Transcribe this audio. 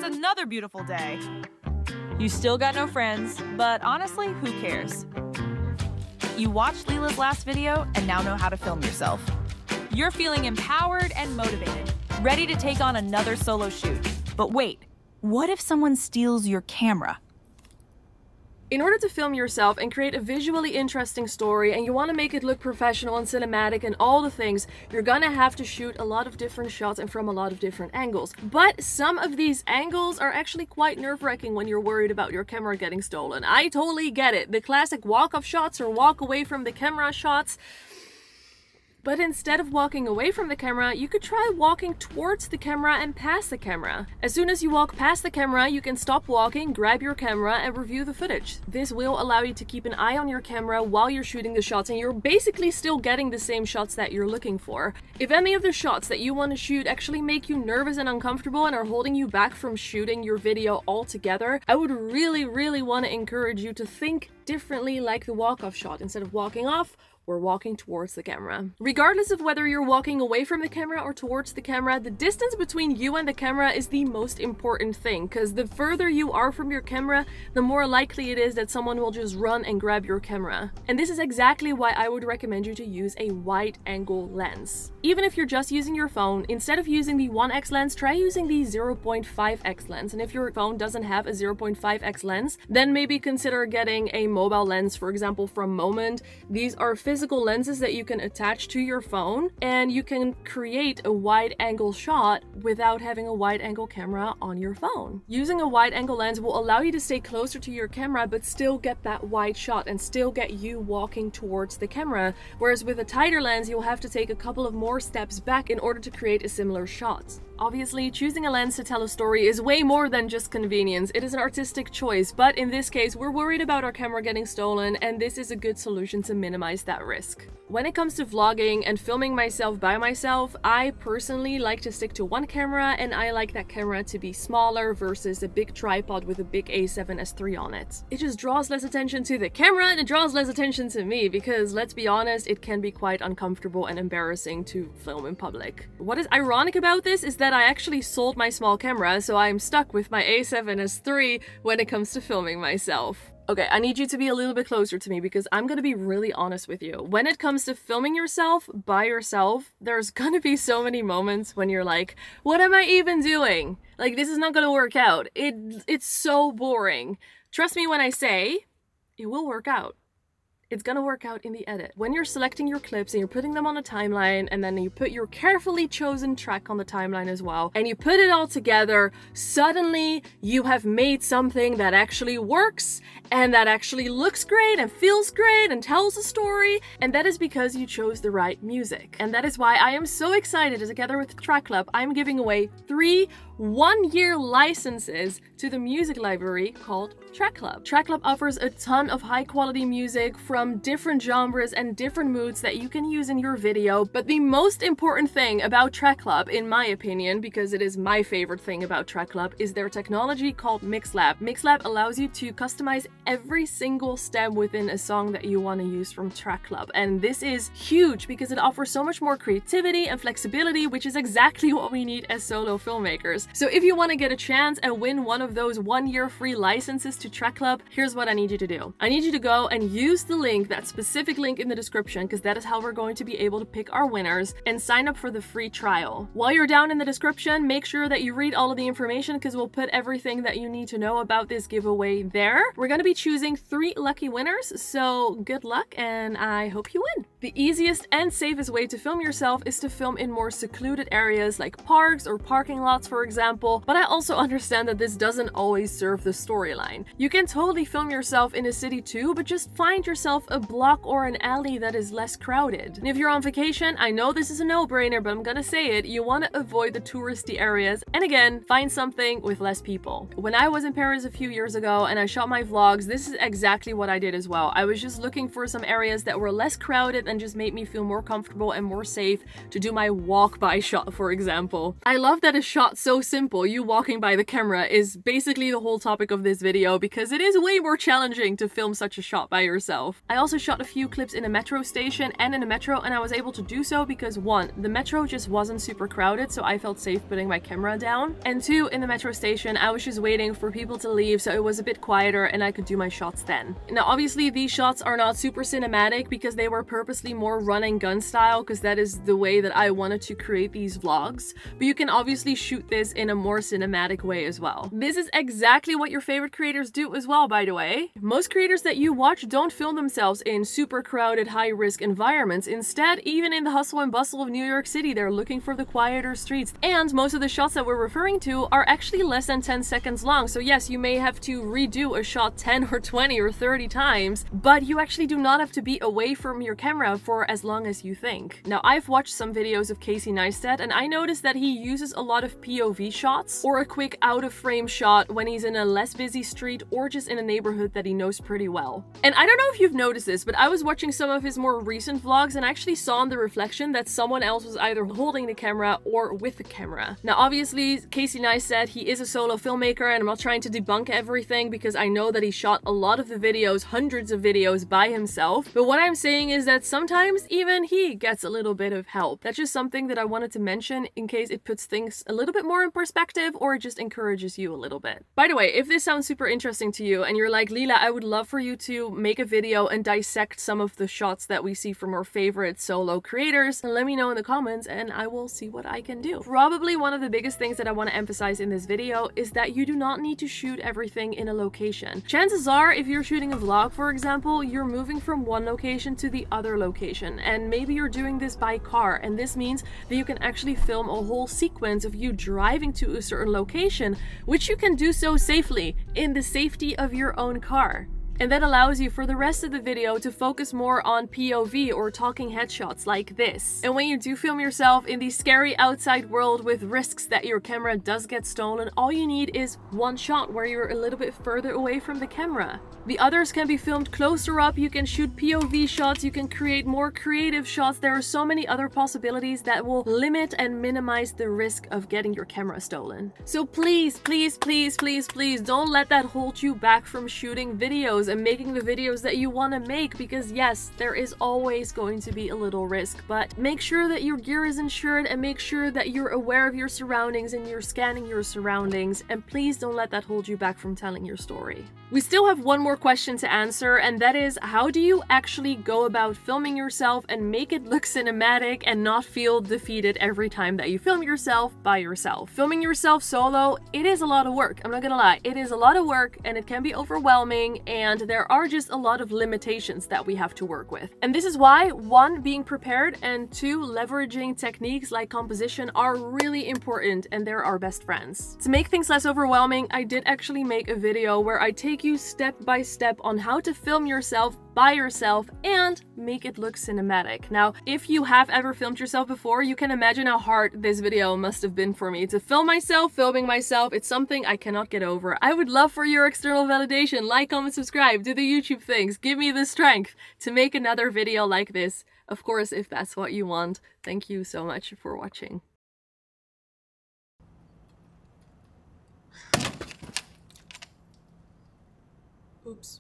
another beautiful day. You still got no friends, but honestly, who cares? You watched Lila's last video and now know how to film yourself. You're feeling empowered and motivated, ready to take on another solo shoot. But wait, what if someone steals your camera? In order to film yourself and create a visually interesting story, and you want to make it look professional and cinematic and all the things, you're gonna have to shoot a lot of different shots and from a lot of different angles. But some of these angles are actually quite nerve-wracking when you're worried about your camera getting stolen. I totally get it. The classic walk-off shots or walk away from the camera shots. But instead of walking away from the camera, you could try walking towards the camera and past the camera. As soon as you walk past the camera, you can stop walking, grab your camera, and review the footage. This will allow you to keep an eye on your camera while you're shooting the shots, and you're basically still getting the same shots that you're looking for. If any of the shots that you want to shoot actually make you nervous and uncomfortable and are holding you back from shooting your video altogether, I would really want to encourage you to think differently like the walk-off shot. Instead of walking off, we're walking towards the camera. Regardless of whether you're walking away from the camera or towards the camera, the distance between you and the camera is the most important thing, because the further you are from your camera, the more likely it is that someone will just run and grab your camera. And this is exactly why I would recommend you to use a wide-angle lens. Even if you're just using your phone, instead of using the 1x lens, try using the 0.5x lens. And if your phone doesn't have a 0.5x lens, then maybe consider getting a mobile lens, for example, from Moment. These are physical lenses that you can attach to your phone, and you can create a wide angle shot without having a wide angle camera on your phone. Using a wide angle lens will allow you to stay closer to your camera but still get that wide shot and still get you walking towards the camera, whereas with a tighter lens you'll have to take a couple of more steps back in order to create a similar shot. Obviously, choosing a lens to tell a story is way more than just convenience. It is an artistic choice, but in this case, we're worried about our camera getting stolen, and this is a good solution to minimize that risk. When it comes to vlogging and filming myself by myself, I personally like to stick to one camera, and I like that camera to be smaller versus a big tripod with a big A7S III on it. It just draws less attention to the camera, and it draws less attention to me, because let's be honest, it can be quite uncomfortable and embarrassing to film in public. What is ironic about this is that I actually sold my small camera, so I'm stuck with my A7S III when it comes to filming myself. Okay, I need you to be a little bit closer to me because I'm gonna be really honest with you. When it comes to filming yourself by yourself, there's gonna be so many moments when you're like, what am I even doing? Like, this is not gonna work out. It's so boring. Trust me when I say, it will work out. It's gonna work out in the edit. When you're selecting your clips and you're putting them on a timeline, and then you put your carefully chosen track on the timeline as well, and you put it all together, suddenly you have made something that actually works and that actually looks great and feels great and tells a story, and that is because you chose the right music. And that is why I am so excited, together with Track Club, I'm giving away 3 one-year licenses to the music library called Track Club. Track Club offers a ton of high-quality music from different genres and different moods that you can use in your video, but the most important thing about Track Club, in my opinion, because it is my favorite thing about Track Club, is their technology called MixLab. MixLab allows you to customize every single step within a song that you want to use from Track Club, and this is huge because it offers so much more creativity and flexibility, which is exactly what we need as solo filmmakers. So if you want to get a chance and win one of those 1-year free licenses to Track Club, here's what I need you to do. I need you to go and use the link, that specific link in the description, because that is how we're going to be able to pick our winners, and sign up for the free trial. While you're down in the description, make sure that you read all of the information, because we'll put everything that you need to know about this giveaway there. We're going to be choosing 3 lucky winners, so good luck and I hope you win. The easiest and safest way to film yourself is to film in more secluded areas like parks or parking lots, for example, but I also understand that this doesn't always serve the storyline. You can totally film yourself in a city too, but just find yourself a block or an alley that is less crowded. And if you're on vacation, I know this is a no-brainer, but I'm gonna say it, you want to avoid the touristy areas, and again, find something with less people. When I was in Paris a few years ago and I shot my vlogs, this is exactly what I did as well. I was just looking for some areas that were less crowded and just made me feel more comfortable and more safe to do my walk-by shot, for example. I love that a shot so simple, you walking by the camera, is basically the whole topic of this video, because it is way more challenging to film such a shot by yourself. I also shot a few clips in a metro station and in a metro, and I was able to do so because 1, the metro just wasn't super crowded, so I felt safe putting my camera down, and 2, in the metro station I was just waiting for people to leave, so it was a bit quieter and I could do my shots then. Now obviously these shots are not super cinematic because they were purposely more run and gun style, because that is the way that I wanted to create these vlogs, but you can obviously shoot this in a more cinematic way as well. This is exactly what your favorite creators do as well, by the way. Most creators that you watch don't film themselves in super crowded, high-risk environments. Instead, even in the hustle and bustle of New York City, they're looking for the quieter streets. And most of the shots that we're referring to are actually less than 10 seconds long. So yes, you may have to redo a shot 10 or 20 or 30 times, but you actually do not have to be away from your camera for as long as you think. Now, I've watched some videos of Casey Neistat, and I noticed that he uses a lot of POV shots or a quick out-of-frame shot when he's in a less busy street or just in a neighborhood that he knows pretty well. And I don't know if you've noticed this, but I was watching some of his more recent vlogs and I actually saw in the reflection that someone else was either holding the camera or with the camera. Now obviously Casey Neistat, he is a solo filmmaker, and I'm not trying to debunk everything because I know that he shot a lot of the videos, hundreds of videos by himself, but what I'm saying is that sometimes even he gets a little bit of help. That's just something that I wanted to mention in case it puts things a little bit more in perspective or it just encourages you a little bit. By the way, if this sounds super interesting to you and you're like, Lila, I would love for you to make a video and dissect some of the shots that we see from our favorite solo creators, then let me know in the comments and I will see what I can do. Probably one of the biggest things that I want to emphasize in this video is that you do not need to shoot everything in a location. Chances are, if you're shooting a vlog, for example, you're moving from one location to the other location, and maybe you're doing this by car, and this means that you can actually film a whole sequence of you driving to a certain location, which you can do so safely in the safety of your own car. And that allows you for the rest of the video to focus more on POV or talking headshots like this. And when you do film yourself in the scary outside world with risks that your camera does get stolen, all you need is one shot where you're a little bit further away from the camera. The others can be filmed closer up, you can shoot POV shots, you can create more creative shots. There are so many other possibilities that will limit and minimize the risk of getting your camera stolen. So please, please, please, please, please don't let that hold you back from shooting videos and making the videos that you want to make, because yes, there is always going to be a little risk, but make sure that your gear is insured and make sure that you're aware of your surroundings and you're scanning your surroundings, and please don't let that hold you back from telling your story. We still have one more question to answer, and that is, how do you actually go about filming yourself and make it look cinematic and not feel defeated every time that you film yourself by yourself? Filming yourself solo, it is a lot of work. I'm not gonna lie, it is a lot of work and it can be overwhelming, and there are just a lot of limitations that we have to work with. And this is why, 1, being prepared, and 2, leveraging techniques like composition are really important, and they're our best friends. To make things less overwhelming, I did actually make a video where I take you step by step on how to film yourself by yourself and make it look cinematic. Now, if you have ever filmed yourself before, you can imagine how hard this video must have been for me. To film myself, filming myself, it's something I cannot get over. I would love for your external validation. Like, comment, subscribe, do the YouTube things. Give me the strength to make another video like this. Of course, if that's what you want. Thank you so much for watching. Oops.